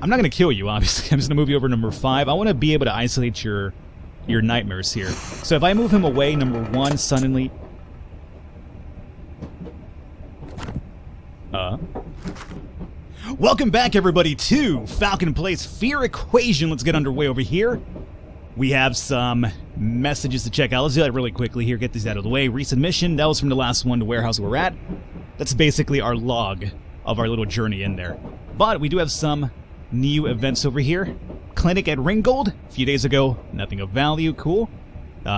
I'm not going to kill you, obviously. I'm just going to move you over to number 5. I want to be able to isolate your nightmares here. So if I move him away, number 1, suddenly... Welcome back, everybody, to Falcon Plays Fear Equation. Let's get underway over here. We have some messages to check out. Let's do that really quickly here. Get these out of the way. Recent mission. That was from the last one, the warehouse we're at. That's basically our log of our little journey in there. But we do have some new events over here. Clinic at Ringgold. A few days ago. Nothing of value. Cool.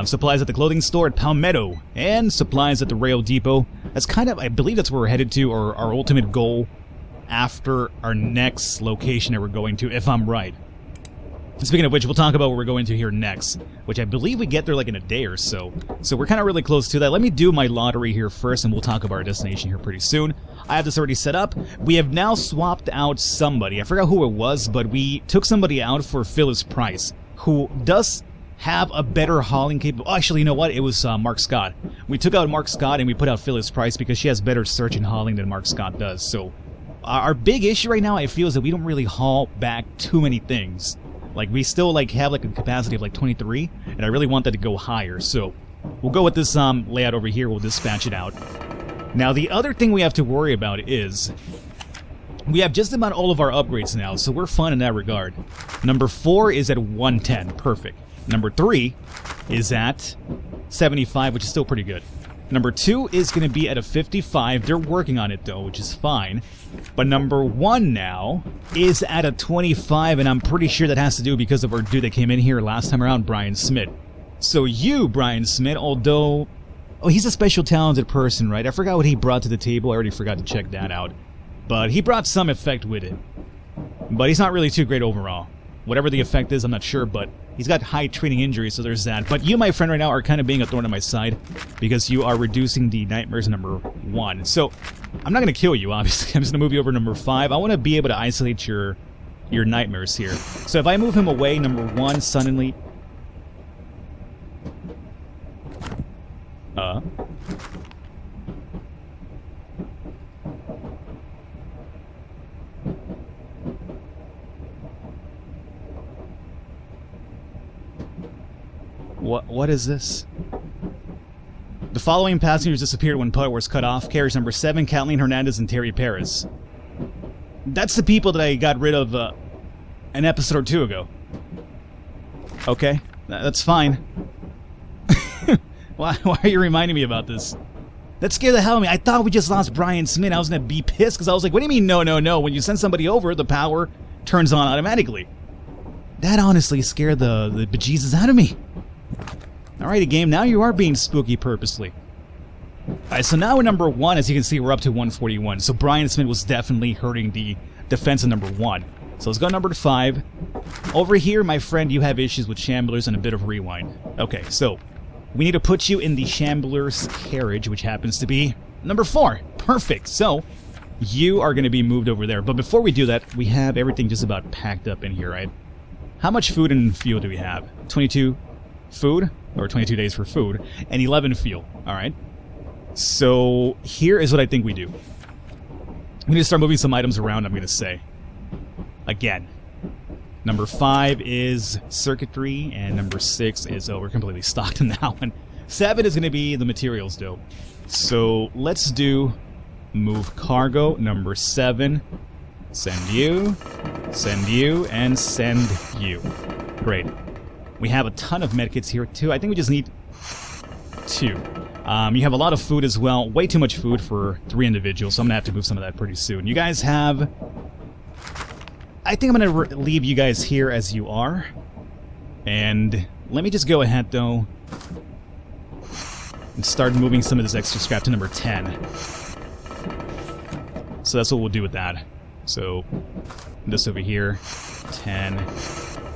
Supplies at the clothing store at Palmetto. And supplies at the rail depot. That's kind of, I believe that's where we're headed to, or our ultimate goal after our next location that we're going to, if I'm right. Speaking of which, we'll talk about where we're going to here next, which I believe we get there like in a day or so. So we're kind of really close to that. Let me do my lottery here first, and we'll talk about our destination here pretty soon. I have this already set up. We have now swapped out somebody. I forgot who it was, but we took somebody out for Phyllis Price, who does have a better hauling capability. Oh, actually, you know what? It was Mark Scott. We took out Mark Scott and we put out Phyllis Price because she has better search and hauling than Mark Scott does. So our big issue right now, I feel, is that we don't really haul back too many things. Like, we still have a capacity of 23, and I really want that to go higher. So we'll go with this layout over here. We'll dispatch it out. Now, the other thing we have to worry about is we have just about all of our upgrades now, so we're fine in that regard. Number 4 is at 110. Perfect. Number 3 is at 75, which is still pretty good. Number 2 is going to be at a 55. They're working on it, though, which is fine. But number 1 now is at a 25, and I'm pretty sure that has to do because of our dude that came in here last time around, Brian Smith. So you, Brian Smith, although... Oh, he's a special talented person, right? I forgot what he brought to the table. I already forgot to check that out. But he brought some effect with it. But he's not really too great overall. Whatever the effect is, I'm not sure, but he's got high training injuries, so there's that. But you, my friend, right now are kind of being a thorn in my side because you are reducing the nightmares number 1. So I'm not going to kill you, obviously. I'm just going to move you over to number 5. I want to be able to isolate your nightmares here. So if I move him away, number 1, suddenly... What is this? The following passengers disappeared when power was cut off. Carriage number 7, Kathleen Hernandez and Terry Perez. That's the people that I got rid of an episode or 2 ago. Okay, that's fine. Why are you reminding me about this? That scared the hell out of me. I thought we just lost Brian Smith. I was going to be pissed because I was like, what do you mean no? When you send somebody over, the power turns on automatically. That honestly scared the bejesus out of me. Alrighty, game, now you are being spooky purposely. Alright, so now we're number 1. As you can see, we're up to 141. So Brian Smith was definitely hurting the defense of number 1. So let's go number 5. Over here, my friend, you have issues with Shamblers and a bit of rewind. Okay, so we need to put you in the Shambler's carriage, which happens to be number 4. Perfect. So you are going to be moved over there. But before we do that, we have everything just about packed up in here, right? How much food and fuel do we have? 22 food, or 22 days for food, and 11 fuel. Alright. So here is what I think we do. We need to start moving some items around, I'm going to say. Again. Number 5 is circuitry, and number 6 is... Oh, we're completely stocked in that one. 7 is going to be the materials, though. So let's do move cargo. Number 7. Send you, and send you. Great. We have a ton of medkits here, too. I think we just need 2. You have a lot of food as well. Way too much food for 3 individuals, so I'm going to have to move some of that pretty soon. You guys have... I think I'm going to leave you guys here as you are. And let me just go ahead, though, and start moving some of this extra scrap to number 10. So that's what we'll do with that. So this over here, 10,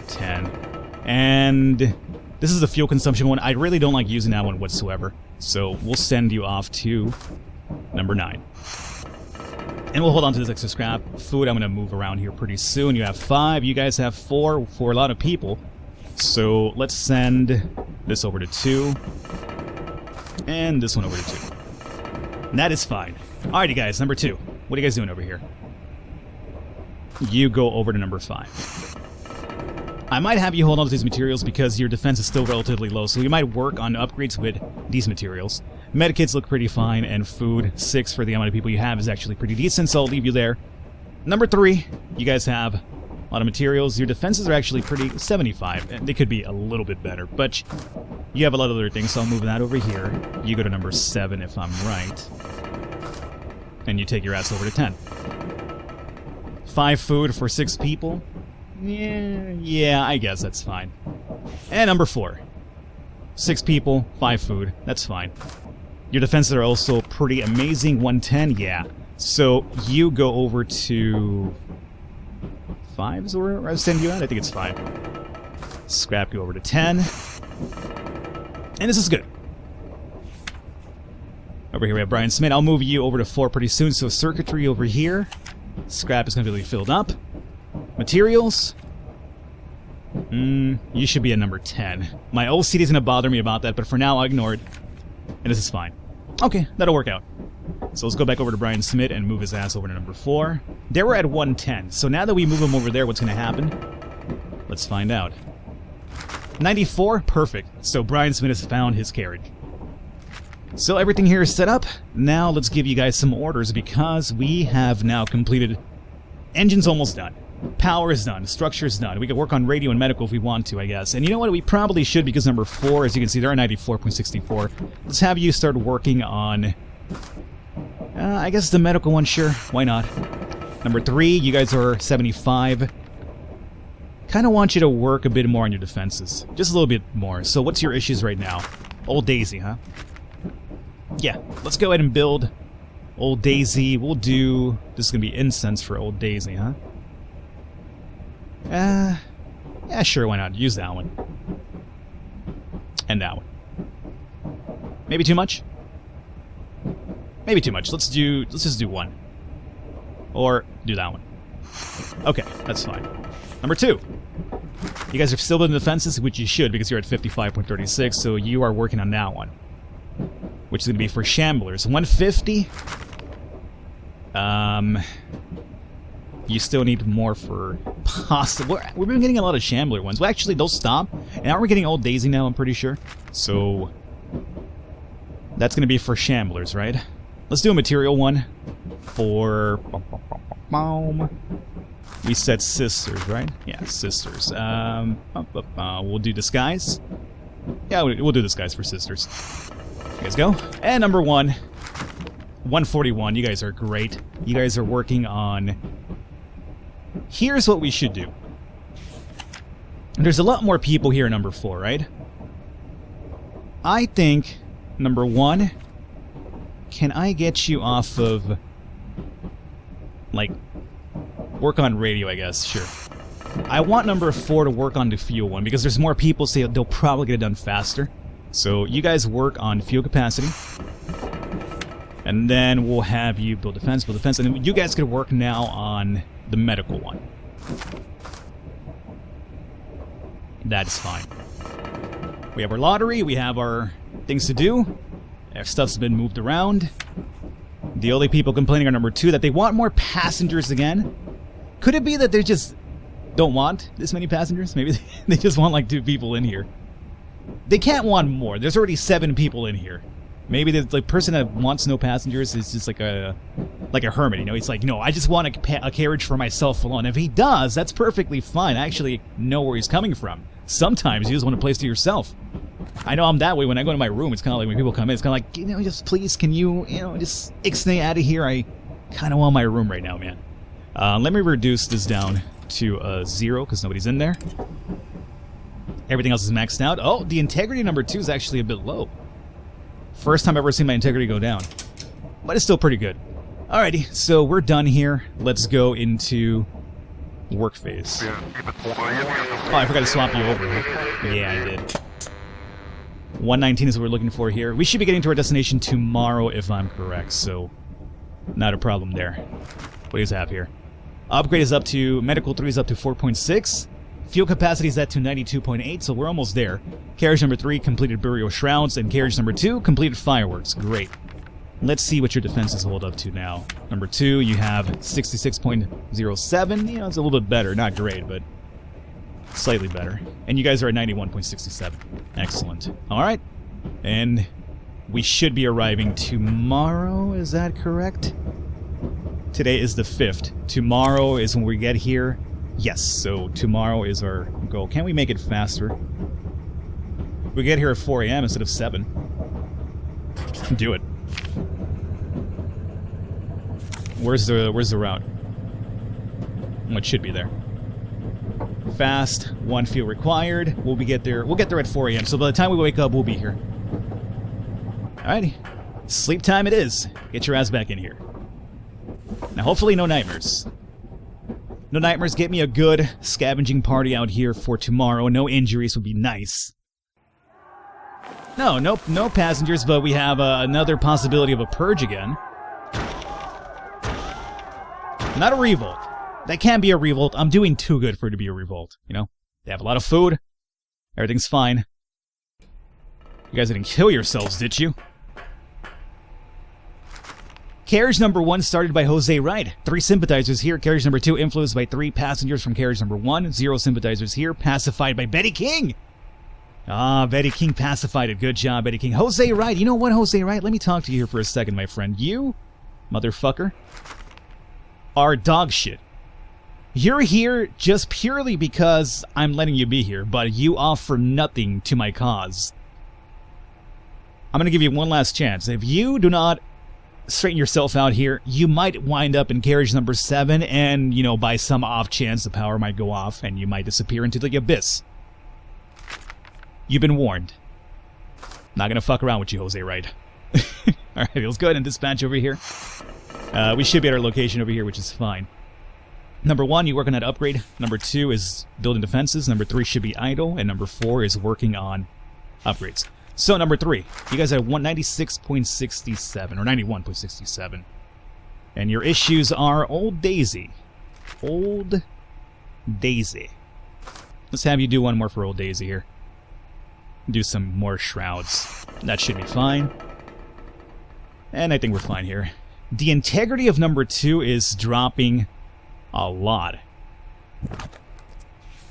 10. And this is the fuel consumption one. I really don't like using that one whatsoever. So we'll send you off to number 9. And we'll hold on to this extra scrap. Food, I'm going to move around here pretty soon. You have 5. You guys have 4 for a lot of people. So let's send this over to 2. And this one over to 2. And that is fine. Alrighty, guys. Number 2. What are you guys doing over here? you go over to number 5. I might have you hold on to these materials because your defense is still relatively low, so you might work on upgrades with these materials. Medikits look pretty fine, and food, 6 for the amount of people you have, is actually pretty decent, so I'll leave you there. Number 3, you guys have a lot of materials. Your defenses are actually pretty 75, and they could be a little bit better, but you have a lot of other things, so I'll move that over here. You go to number 7 if I'm right, and you take your ass over to 10. 5 food for 6 people. Yeah, I guess that's fine. And number 4. 6 people, 5 food. That's fine. Your defenses are also pretty amazing. 110, yeah. So you go over to 5 is where I send you at? I think it's 5. Scrap you over to 10. And this is good. Over here we have Brian Smith. I'll move you over to 4 pretty soon. So circuitry over here. Scrap is going to be filled up. Materials. You should be at number 10. My OCD is going to bother me about that, but for now I'll ignore it. And this is fine. Okay, that'll work out. So let's go back over to Brian Smith and move his ass over to number 4. They were at 110. So now that we move him over there, what's going to happen? Let's find out. 94? Perfect. So Brian Smith has found his carriage. So everything here is set up. Now let's give you guys some orders because we have now completed... Engine's almost done. Power is done. Structure is done. We can work on radio and medical if we want to, I guess. And you know what? We probably should because number 4, as you can see, they're at 94.64. Let's have you start working on... I guess the medical one, sure. Why not? Number 3, you guys are 75. Kind of want you to work a bit more on your defenses. Just a little bit more. So what's your issues right now? Old Daisy, huh? Yeah, let's go ahead and build Old Daisy. We'll do... This is going to be incense for Old Daisy, huh? Yeah, sure, why not? Use that one. And that one. Maybe too much? Maybe too much. Let's just do 1. Or do that one. Okay, that's fine. Number 2. You guys are still building defenses, which you should because you're at 55.36, so you are working on that one. Which is going to be for Shamblers. 150? You still need more for possible... We've been getting a lot of Shambler ones. Well, actually, they'll stop. And now we're getting Old Daisy now, I'm pretty sure. So... That's going to be for Shamblers, right? Let's do a material one for... We said sisters, right? Yeah, sisters. We'll do disguise. Yeah, we'll do disguise for sisters. You guys go. And number 1. 141. You guys are great. You guys are working on... Here's what we should do. There's a lot more people here in number 4, right? I think, number 1, can I get you off of, like, work on radio, I guess, sure. I want number 4 to work on the fuel one, because there's more people, so they'll probably get it done faster. So you guys work on fuel capacity. And then we'll have you build defense, and then you guys can work now on the medical one. That is fine. We have our lottery, we have our things to do. Our stuff's been moved around. The only people complaining are number 2, that they want more passengers again. Could it be that they just don't want this many passengers? Maybe they just want like 2 people in here. They can't want more. There's already 7 people in here. Maybe the person that wants no passengers is just like a hermit, you know? He's like, no, I just want a carriage for myself alone. If he does, that's perfectly fine. I actually know where he's coming from. Sometimes you just want a place to yourself. I know I'm that way when I go to my room. It's kind of like when people come in, it's kind of like, you know, just please, can you, just ixnay out of here? I kind of want my room right now, man. Let me reduce this down to 0 because nobody's in there. Everything else is maxed out. Oh, the integrity number 2 is actually a bit low. First time I've ever seen my integrity go down. But it's still pretty good. Alrighty, so we're done here. Let's go into work phase. Oh, I forgot to swap you over. Yeah, I did. 119 is what we're looking for here. We should be getting to our destination tomorrow if I'm correct, so not a problem there. What do you have here? Upgrade is up to... Medical 3 is up to 4.6. Fuel capacity is at to 92.8, so we're almost there. Carriage number 3 completed burial shrouds, and carriage number 2 completed fireworks. Great. Let's see what your defenses hold up to now. Number 2, you have 66.07. You know, it's a little bit better. Not great, but slightly better. And you guys are at 91.67. Excellent. Alright. And we should be arriving tomorrow, is that correct? Today is the 5th. Tomorrow is when we get here. Yes, so tomorrow is our goal. Can we make it faster? We get here at 4 a.m. instead of 7. Do it. Where's the route? What should be there? Fast, 1 fuel required. We'll get there at 4 a.m. So by the time we wake up, we'll be here. Alrighty. Sleep time it is. Get your ass back in here. Now hopefully no nightmares. No nightmares. Get me a good scavenging party out here for tomorrow. No injuries would be nice. No passengers, but we have another possibility of a purge again. Not a revolt. That can't be a revolt. I'm doing too good for it to be a revolt, you know? They have a lot of food. Everything's fine. You guys didn't kill yourselves, did you? Carriage number 1 started by Jose Wright. 3 sympathizers here. Carriage number 2 influenced by 3 passengers from carriage number 1. 0 sympathizers here. Pacified by Betty King. Ah, Betty King pacified it. Good job, Betty King. Jose Wright. You know what, Jose Wright? Let me talk to you here for a second, my friend. You, motherfucker, are dog shit. You're here just purely because I'm letting you be here, but you offer nothing to my cause. I'm going to give you one last chance. If you do not straighten yourself out here, you might wind up in carriage number 7, and, you know, by some off chance, the power might go off, and you might disappear into the abyss. You've been warned. Not going to fuck around with you, Jose Wright. Alright, let's go ahead and dispatch over here. We should be at our location over here, which is fine. Number 1, you work on that upgrade. Number 2 is building defenses. Number 3 should be idle. And number 4 is working on upgrades. So, number 3, you guys are 196.67, or 91.67. And your issues are Old Daisy. Old Daisy. Let's have you do one more for Old Daisy here. Do some more shrouds. That should be fine. And I think we're fine here. The integrity of number 2 is dropping a lot.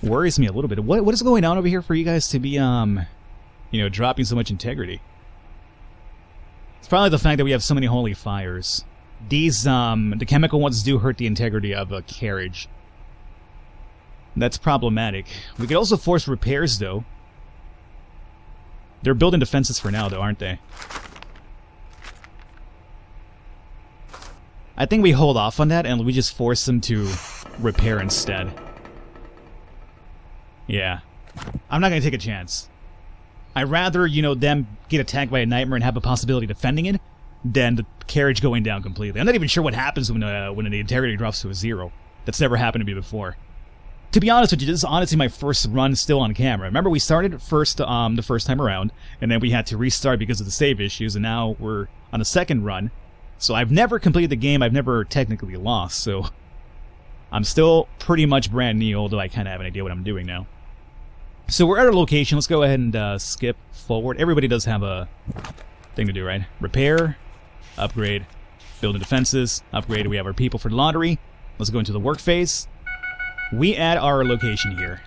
Worries me a little bit. What is going on over here for you guys to be, you know, dropping so much integrity? It's probably the fact that we have so many holy fires. These, the chemical ones do hurt the integrity of a carriage. That's problematic. We could also force repairs, though. They're building defenses for now, though, aren't they? I think we hold off on that and we just force them to repair instead. Yeah. I'm not going to take a chance. I'd rather, you know, them get attacked by a nightmare and have a possibility of defending it than the carriage going down completely. I'm not even sure what happens when the integrity drops to a 0. That's never happened to me before. To be honest with you, this is honestly my first run still on camera. Remember, we started first the first time around, and then we had to restart because of the save issues, and now we're on the second run. So I've never completed the game, I've never technically lost, so I'm still pretty much brand new, although I kind of have an idea what I'm doing now. So we're at our location, let's go ahead and skip forward. Everybody does have a thing to do, right? Repair, upgrade, building defenses, upgrade, we have our people for the lottery. Let's go into the work phase. We add our location here.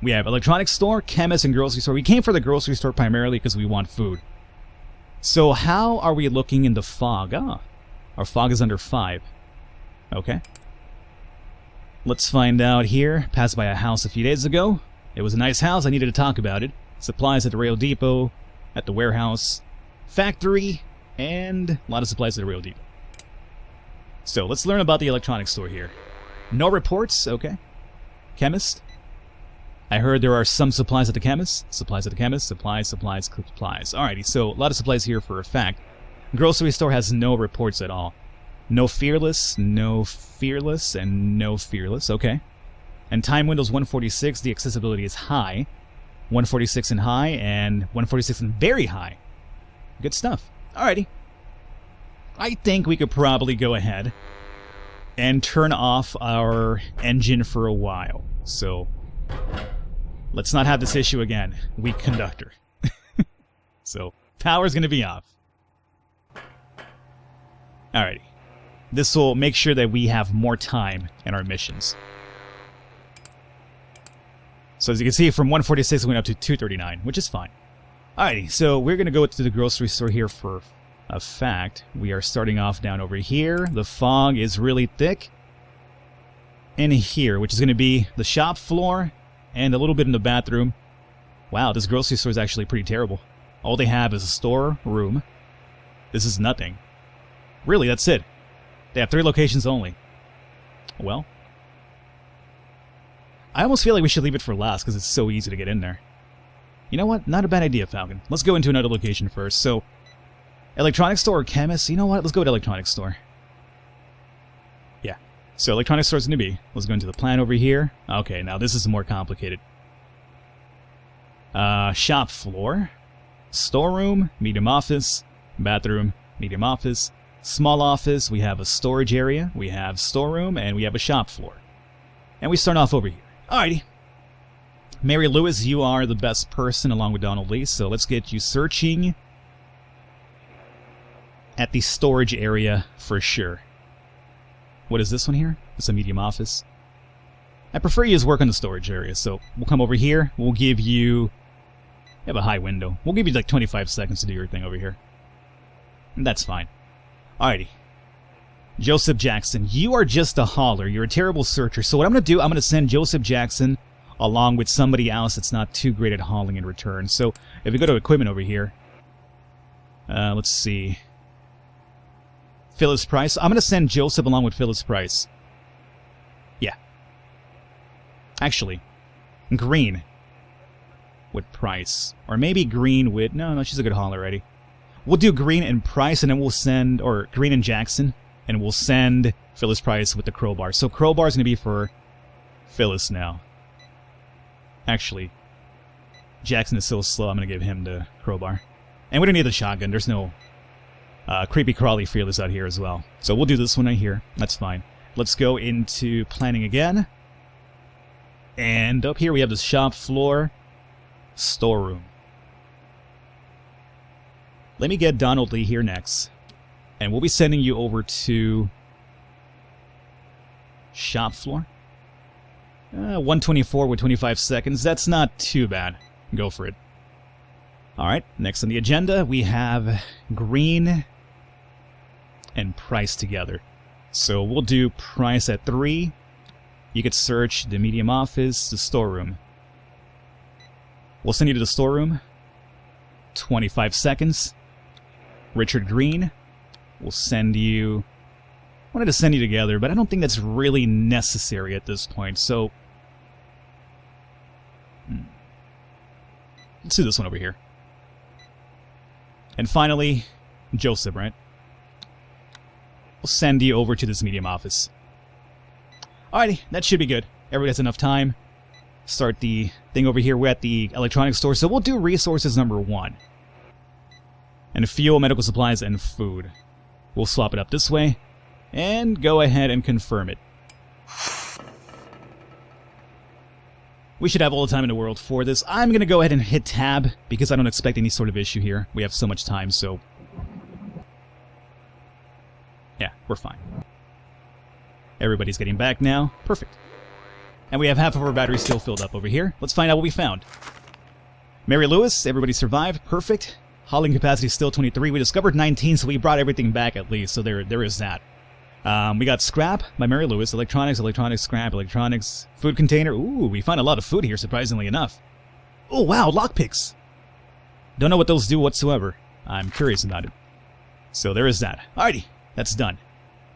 We have electronics store, chemist, and grocery store. We came for the grocery store primarily because we want food. So how are we looking in the fog? Ah, our fog is under 5. Okay. Let's find out here. Passed by a house a few days ago. It was a nice house. I needed to talk about it. Supplies at the rail depot, at the warehouse, factory, and a lot of supplies at the rail depot. So let's learn about the electronics store here. No reports. Okay. Chemist. I heard there are some supplies at the chemist. Supplies at the chemist. Supplies. Alrighty, so a lot of supplies here for a fact. Grocery store has no reports at all. No fearless, and no fearless. Okay. And time windows 146, the accessibility is high. 146 and high, and 146 and very high. Good stuff. Alrighty. I think we could probably go ahead and turn off our engine for a while. So let's not have this issue again. Weak conductor. So power's going to be off. Alrighty. This will make sure that we have more time in our missions. So as you can see, from 146 we went up to 239, which is fine. Alrighty, so we're going to go to the grocery store here for a fact. We are starting off down over here. The fog is really thick. In here, which is going to be the shop floor and a little bit in the bathroom. Wow, this grocery store is actually pretty terrible. All they have is a store room. This is nothing. Really, that's it. They have 3 locations only. Well, I almost feel like we should leave it for last because it's so easy to get in there. You know what? Not a bad idea, Falcon. Let's go into another location first. So, electronics store or chemist? You know what? Let's go to electronics store. Yeah. So, electronics store is going to be. Let's go into the plan over here. Okay, now this is more complicated. Shop floor. Storeroom. Medium office. Bathroom. Medium office. Small office. We have a storage area. We have storeroom. And we have a shop floor. And we start off over here. Alrighty. Mary Lewis, you are the best person along with Donald Lee, so let's get you searching at the storage area for sure. What is this one here? It's a medium office. I prefer you to work on the storage area, so we'll come over here. We'll give you... You have a high window. We'll give you like 25 seconds to do your thing over here. And that's fine. Alrighty. Joseph Jackson, you are just a hauler. You're a terrible searcher. So what I'm going to do, I'm going to send Joseph Jackson along with somebody else that's not too great at hauling in return. So if we go to equipment over here, let's see. Phyllis Price. I'm going to send Joseph along with Phyllis Price. Yeah. Actually, Green with Price. Or maybe Green with... No, she's a good hauler already. We'll do Green and Price, and then we'll send... Or Green and Jackson. And we'll send Phyllis Price with the crowbar. So crowbar is going to be for Phyllis now. Actually, Jackson is so slow, I'm going to give him the crowbar. And we don't need the shotgun. There's no creepy crawly feelers out here as well. So we'll do this one right here. That's fine. Let's go into planning again. And up here we have the shop floor storeroom. Let me get Donald Lee here next. And we'll be sending you over to shop floor. 124 with 25 seconds. That's not too bad. Go for it. Alright, next on the agenda, we have Green and Price together. So we'll do Price at 3. You could search the medium office, the storeroom. We'll send you to the storeroom. 25 seconds. Richard Green. We'll send you... I wanted to send you together, but I don't think that's really necessary at this point, so... Let's do this one over here. And finally, Joseph, right? We'll send you over to this medium office. Alrighty, that should be good. Everybody has enough time. Start the thing over here. We're at the electronics store, so we'll do resources number 1. And fuel, medical supplies, and food. We'll swap it up this way. And go ahead and confirm it. We should have all the time in the world for this. I'm going to go ahead and hit tab because I don't expect any sort of issue here. We have so much time, so... Yeah, we're fine. Everybody's getting back now. Perfect. And we have half of our battery still filled up over here. Let's find out what we found. Mary Lewis, everybody survived. Perfect. Hauling capacity still 23. We discovered 19, so we brought everything back at least, so there is that. We got scrap by Mary Lewis, electronics, scrap, electronics, food container. Ooh, we find a lot of food here, surprisingly enough. Oh, wow, lockpicks. Don't know what those do whatsoever. I'm curious about it. So there is that. Alrighty, that's done.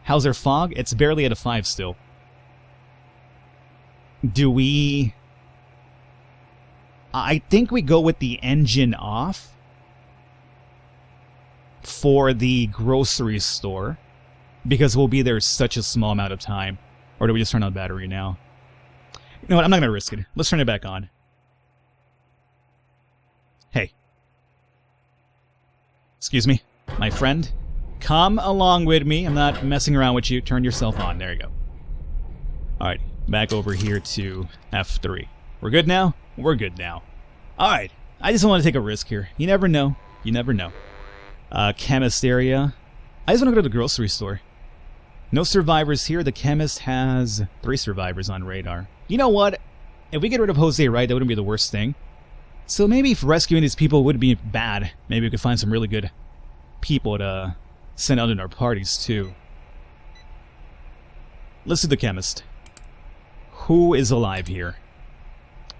How's our fog? It's barely at a 5 still. Do we... I think we go with the engine off for the grocery store. Because we'll be there such a small amount of time. Or do we just turn on the battery now? You know what, I'm not going to risk it. Let's turn it back on. Hey. Excuse me, my friend. Come along with me. I'm not messing around with you. Turn yourself on. There you go. Alright, back over here to F3. We're good now? We're good now. Alright, I just want to take a risk here. You never know. You never know. Chemist area. I just want to go to the grocery store. No survivors here. The chemist has 3 survivors on radar. You know what? If we get rid of Jose Wright, that wouldn't be the worst thing. So maybe if rescuing these people would be bad, maybe we could find some really good people to send out in our parties too. Let's do the chemist. Who is alive here?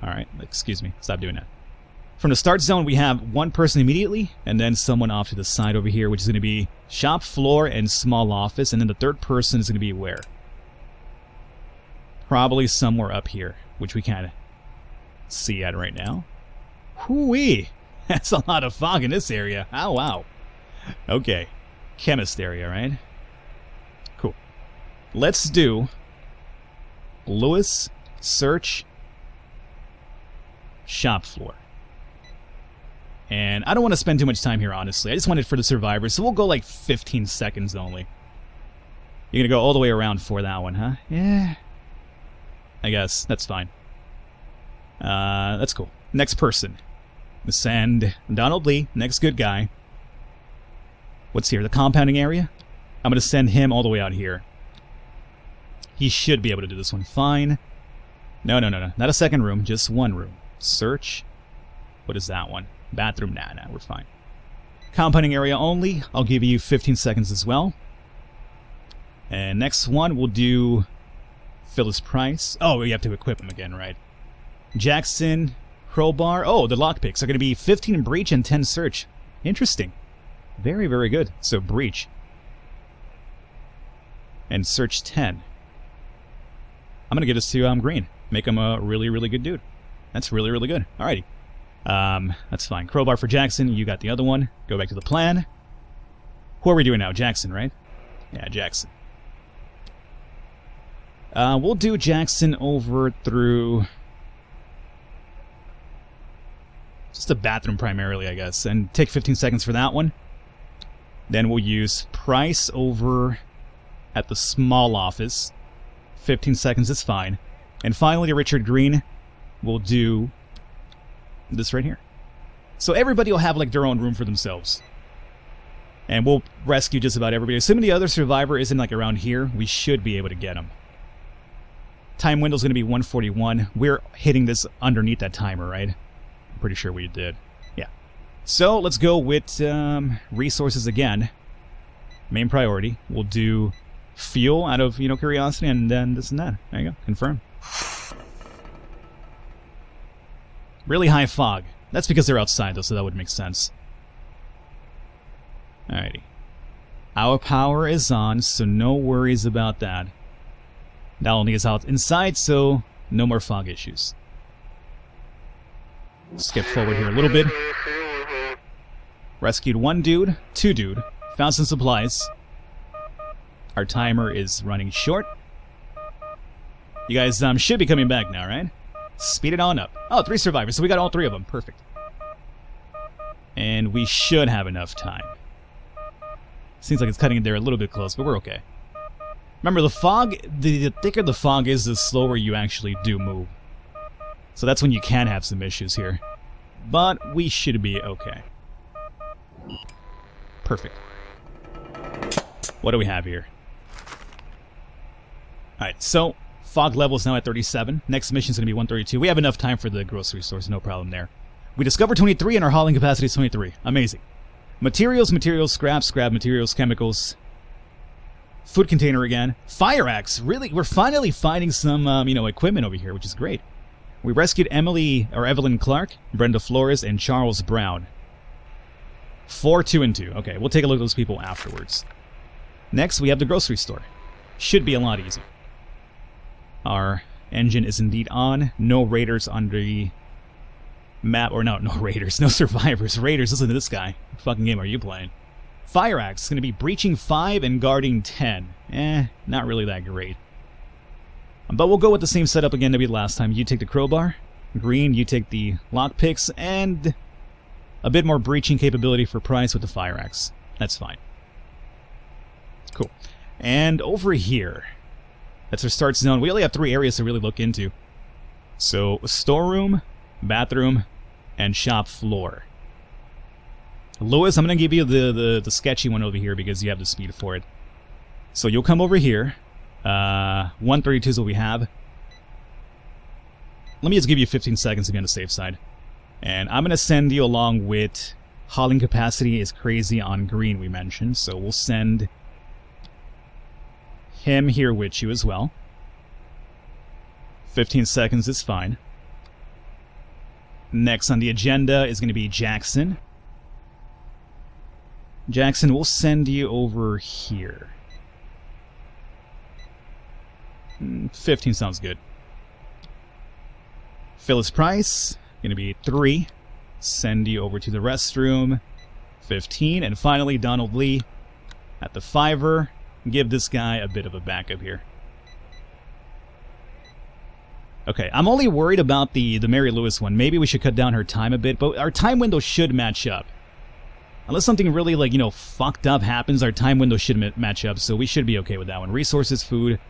Alright, excuse me. Stop doing that. From the start zone, we have 1 person immediately, and then someone off to the side over here, which is going to be shop floor and small office, and then the 3rd person is going to be where? Probably somewhere up here, which we can't see at right now. Hoo-wee! That's a lot of fog in this area. Oh, wow. Okay. Chemist area, right? Cool. Let's do Lewis, search, shop floor. And I don't want to spend too much time here, honestly. I just want it for the survivors, so we'll go like 15 seconds only. You're going to go all the way around for that one, huh? Yeah. I guess. That's fine. That's cool. Next person. Send Donald Lee, next good guy. What's here? The compounding area? I'm going to send him all the way out here. He should be able to do this one fine. No. Not a second room, just 1 room. Search. What is that one? Bathroom? Nah, we're fine. Compounding area only. I'll give you 15 seconds as well. And next one, we'll do Phyllis Price. Oh, we have to equip him again, right? Jackson, crowbar. Oh, the lockpicks are going to be 15 breach and 10 search. Interesting. Very, very good. So breach. And search 10. I'm going to give this to Green. Make him a really, really good dude. That's really, really good. Alrighty. That's fine. Crowbar for Jackson. You got the other one. Go back to the plan. Who are we doing now? Jackson, right? Yeah, Jackson. We'll do Jackson over through just the bathroom primarily, I guess, and take 15 seconds for that one. Then we'll use Price over at the small office. 15 seconds is fine. And finally, Richard Green will do this right here. So everybody will have like their own room for themselves. And we'll rescue just about everybody. Assuming the other survivor isn't like around here, we should be able to get him. Time window is going to be 141. We're hitting this underneath that timer, right? I'm pretty sure we did. Yeah. So let's go with resources again. Main priority. We'll do fuel out of, curiosity, and then this and that. There you go. Confirm. Really high fog. That's because they're outside, though, so that would make sense. Alrighty. Our power is on, so no worries about that. That only is out inside, so no more fog issues. Skip forward here a little bit. Rescued 1 dude, 2 dude. Found some supplies. Our timer is running short. You guys should be coming back now, right? Speed it on up. Oh, 3 survivors, so we got all 3 of them. Perfect. And we should have enough time. Seems like it's cutting in there a little bit close, but we're okay. Remember, the fog, the thicker the fog is, the slower you actually do move. So that's when you can have some issues here. But we should be okay. Perfect. What do we have here? Alright, so fog level is now at 37. Next mission is going to be 132. We have enough time for the grocery stores, no problem there. We discovered 23 and our hauling capacity is 23. Amazing. Materials, scrap, materials, chemicals. Food container again. Fire axe. Really, we're finally finding some, equipment over here, which is great. We rescued Evelyn Clark, Brenda Flores, and Charles Brown. 4, 2, and 2. Okay, we'll take a look at those people afterwards. Next, we have the grocery store. Should be a lot easier. Our engine is indeed on. No raiders on the map. Or no raiders. No survivors. Raiders, listen to this guy. What fucking game are you playing? Fire axe is going to be breaching 5 and guarding 10. Not really that great. But we'll go with the same setup again that we did last time. You take the crowbar. Green, you take the lockpicks. And a bit more breaching capability for Price with the fire axe. That's fine. Cool. And over here, that's our start zone. We only have 3 areas to really look into. So, storeroom, bathroom, and shop floor. Lewis, I'm going to give you the sketchy one over here because you have the speed for it. So you'll come over here. 132 is what we have. Let me just give you 15 seconds to be on the safe side. And I'm going to send you along with hauling capacity is crazy on green we mentioned. So we'll send him here with you as well. 15 seconds is fine. Next on the agenda is going to be Jackson. Jackson, we'll send you over here. 15 sounds good. Phyllis Price, going to be 3. Send you over to the restroom. 15. And finally, Donald Lee at the 5er. Give this guy a bit of a backup here. Okay, I'm only worried about the Mary Lewis one. Maybe we should cut down her time a bit, but our time window should match up. Unless something really, like, you know, fucked up happens, our time window should match up, so we should be okay with that one. Resources, food.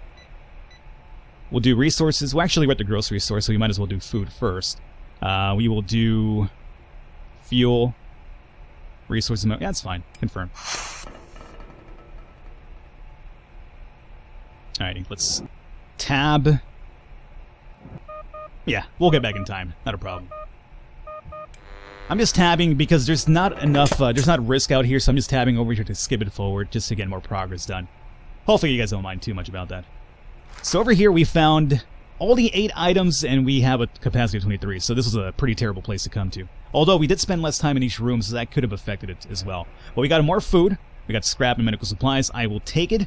We'll do resources. Well, actually, we're at the grocery store, so we might as well do food first. We will do fuel, resources. Yeah, that's fine. Confirm. Alrighty, let's tab. Yeah, we'll get back in time. Not a problem. I'm just tabbing because there's not enough, there's not risk out here, so I'm just tabbing over here to skip it forward just to get more progress done. Hopefully you guys don't mind too much about that. So over here we found only 8 items and we have a capacity of 23, so this was a pretty terrible place to come to. Although we did spend less time in each room, so that could have affected it as well. But we got more food, we got scrap and medical supplies. I will take it,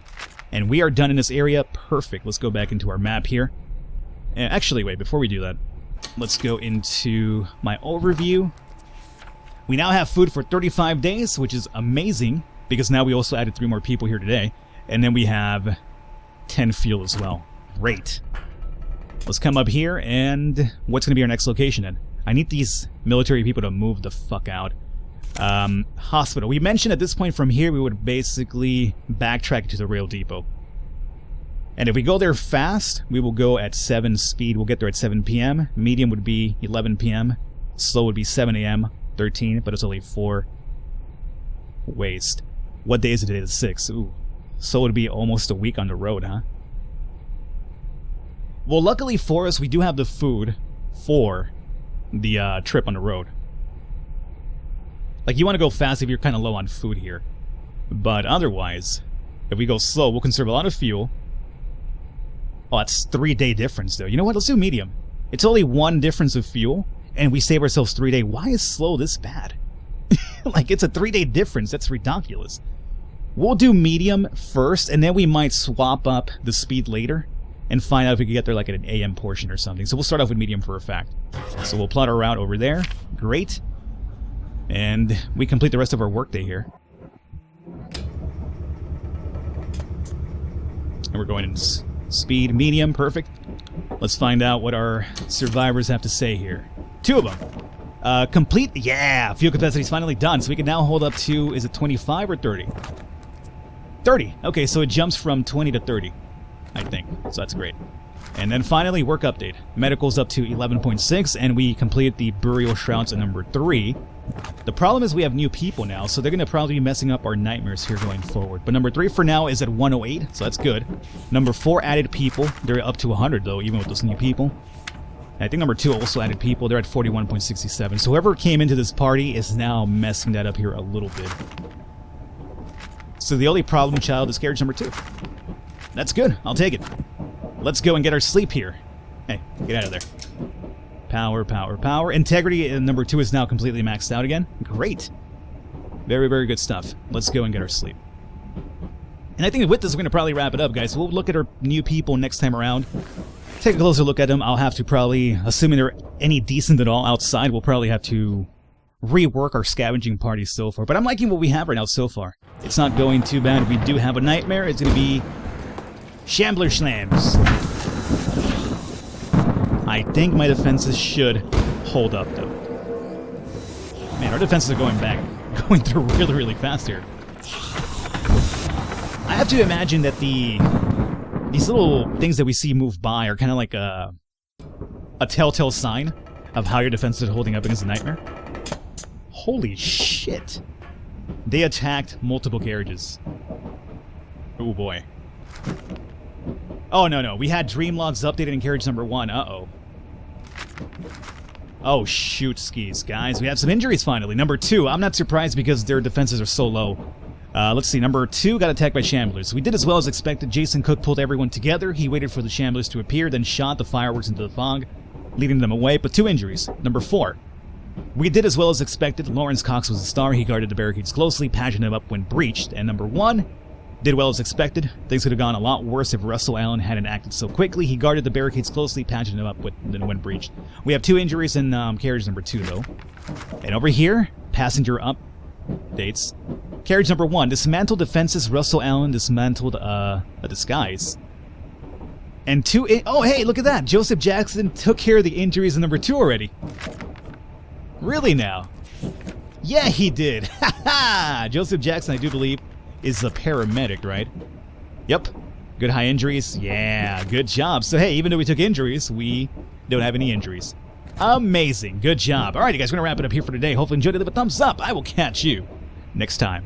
and we are done in this area. Perfect. Let's go back into our map here. Actually, wait, before we do that, let's go into my overview. We now have food for 35 days, which is amazing, because now we also added 3 more people here today. And then we have 10 fuel as well. Great. Let's come up here, and what's going to be our next location then? I need these military people to move the fuck out. Hospital. We mentioned at this point from here we would basically backtrack to the rail depot. And if we go there fast, we will go at 7 speed. We'll get there at 7 p.m. Medium would be 11 p.m. Slow would be 7 a.m. 13, but it's only 4. Waste. What day is it today? The 6th. Ooh. So it would be almost a week on the road, huh? Well, luckily for us, we do have the food for the trip on the road. Like, you want to go fast if you're kind of low on food here. But otherwise, if we go slow, we'll conserve a lot of fuel. Oh, that's 3-day difference, though. You know what? Let's do medium. It's only 1 difference of fuel, and we save ourselves 3 days. Why is slow this bad? Like, it's a 3-day difference. That's ridiculous. We'll do medium first, and then we might swap up the speed later and find out if we can get there, like, at an AM portion or something. So we'll start off with medium for a fact. So we'll plot our route over there. Great. And we complete the rest of our workday here. And we're going in speed, medium, perfect. Let's find out what our survivors have to say here. 2 of them. Complete, yeah, fuel capacity is finally done. So we can now hold up to, is it 25 or 30? 30. Okay, so it jumps from 20 to 30, I think. So that's great. And then finally, work update. Medical's up to 11.6, and we completed the burial shrouds at number 3. The problem is we have new people now, so they're going to probably be messing up our nightmares here going forward. But number 3 for now is at 108, so that's good. Number 4 added people. They're up to 100, though, even with those new people. And I think number 2 also added people. They're at 41.67. So whoever came into this party is now messing that up here a little bit. So the only problem child is carriage number 2. That's good. I'll take it. Let's go and get our sleep here. Hey, get out of there. Power, power, power. Integrity in number 2 is now completely maxed out again. Great. Very, very good stuff. Let's go and get our sleep. And I think with this, we're going to probably wrap it up, guys. We'll look at our new people next time around. Take a closer look at them. I'll have to probably, assuming they're any decent at all outside, we'll probably have to rework our scavenging party so far. But I'm liking what we have right now so far. It's not going too bad. We do have a nightmare. It's going to be Shambler Slams. I think my defenses should hold up, though. Man, our defenses are going through really, really fast here. I have to imagine that these little things that we see move by are kind of like a telltale sign of how your defenses are holding up against a nightmare. Holy shit. They attacked multiple carriages. Oh boy. Oh, no. We had dream logs updated in carriage number 1. Uh-oh. Oh, shoot skis, guys. We have some injuries finally. Number 2, I'm not surprised because their defenses are so low. Let's see. Number 2 got attacked by shamblers. We did as well as expected. Jason Cook pulled everyone together. He waited for the shamblers to appear, then shot the fireworks into the fog, leading them away, but 2 injuries. Number 4. We did as well as expected. Lawrence Cox was a star. He guarded the barricades closely, patching them up when breached. And number 1, did well as expected. Things could have gone a lot worse if Russell Allen hadn't acted so quickly. He guarded the barricades closely, patching them up when breached. We have 2 injuries in carriage number 2, though. And over here, passenger updates. Carriage number 1, dismantled defenses. Russell Allen dismantled a disguise. And 2... oh, hey, look at that! Joseph Jackson took care of the injuries in number 2 already. Really now? Yeah, he did! Ha ha! Joseph Jackson, I do believe, is a paramedic, right? Yep. Good high injuries. Yeah, good job. So hey, even though we took injuries, we don't have any injuries. Amazing. Good job. Alright, you guys, we're going to wrap it up here for today. Hopefully you enjoyed it. Leave a thumbs up. I will catch you next time.